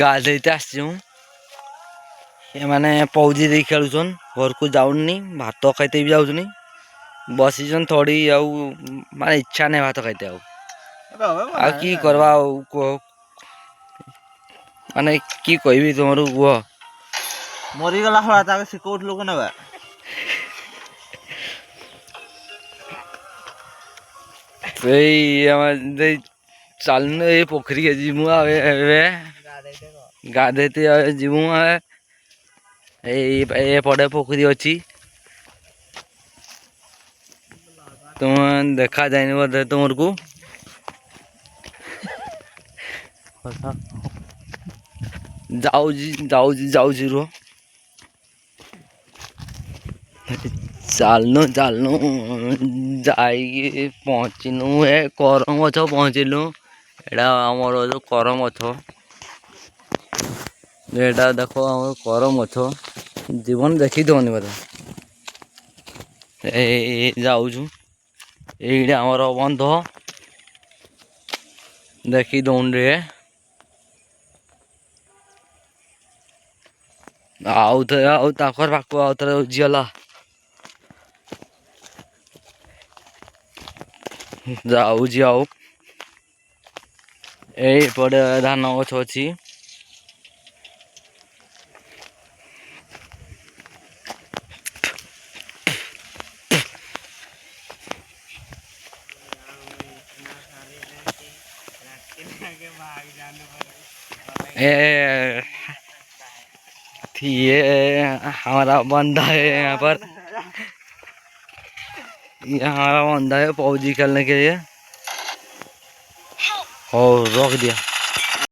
गाधेते आसचु मैंने पौजी दे खेलुन घर को जाऊनी भात खाइते भी जाऊनी बसीचन थोड़ी माने इच्छा नहीं भात खाइते आ की करवा माने की कहबी तुम कह मरीगला हला ताके सिकोउठलु कोन बा चलनु ये पोखरी के जीमु गाधेते जीमु पड़े पोखरी अच्छी तुम देखा जाए बोधे तुम को जाऊजी रो चलनु चलनु जाई पहुँचनु है करम गछ पहुँचलु एटा आमर जो करम गछ एटा देखो आम करम गछ जीवन देखी दौनी बोधे जाऊँ ये आमर बंध देखी दौन रे आउ पाक आउ झीला जाऊँ आउ पड़े धान गछ अच्छी ये हमारा बंदा है यहाँ पर हमारा बंदा है पौजी खेलने के लिए और रोक दिया।